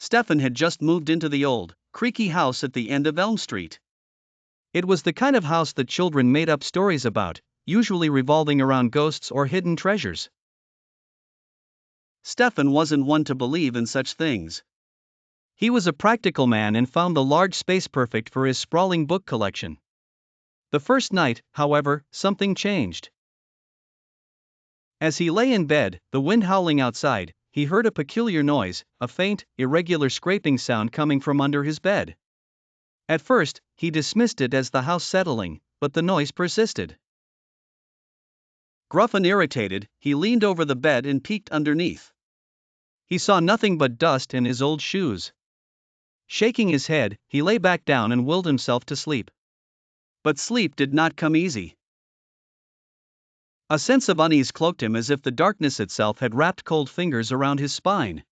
Stefan had just moved into the old, creaky house at the end of Elm Street. It was the kind of house that children made up stories about, usually revolving around ghosts or hidden treasures. Stefan wasn't one to believe in such things. He was a practical man and found the large space perfect for his sprawling book collection. The first night, however, something changed. As he lay in bed, the wind howling outside, he heard a peculiar noise, a faint, irregular scraping sound coming from under his bed. At first, he dismissed it as the house settling, but the noise persisted. Gruff and irritated, he leaned over the bed and peeked underneath. He saw nothing but dust and his old shoes. Shaking his head, he lay back down and willed himself to sleep. But sleep did not come easy. A sense of unease cloaked him as if the darkness itself had wrapped cold fingers around his spine.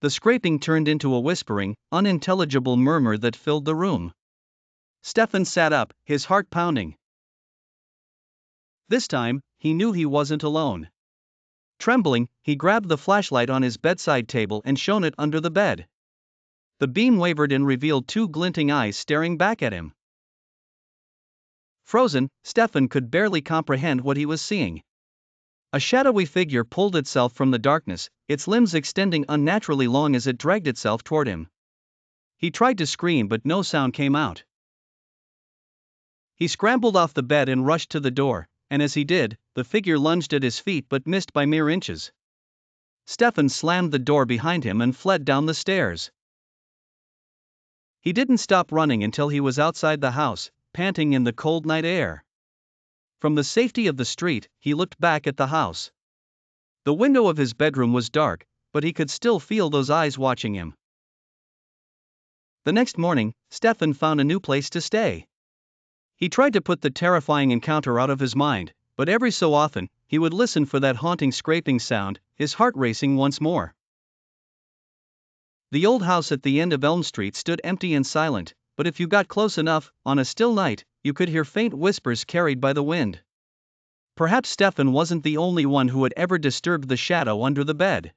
The scraping turned into a whispering, unintelligible murmur that filled the room. Stefan sat up, his heart pounding. This time, he knew he wasn't alone. Trembling, he grabbed the flashlight on his bedside table and shone it under the bed. The beam wavered and revealed two glinting eyes staring back at him. Frozen, Stefan could barely comprehend what he was seeing. A shadowy figure pulled itself from the darkness, its limbs extending unnaturally long as it dragged itself toward him. He tried to scream but no sound came out. He scrambled off the bed and rushed to the door, and as he did, the figure lunged at his feet but missed by mere inches. Stefan slammed the door behind him and fled down the stairs. He didn't stop running until he was outside the house, panting in the cold night air. From the safety of the street, he looked back at the house. The window of his bedroom was dark, but he could still feel those eyes watching him. The next morning, Stefan found a new place to stay. He tried to put the terrifying encounter out of his mind, but every so often, he would listen for that haunting scraping sound, his heart racing once more. The old house at the end of Elm Street stood empty and silent, but if you got close enough, on a still night, you could hear faint whispers carried by the wind. Perhaps Stefan wasn't the only one who had ever disturbed the shadow under the bed.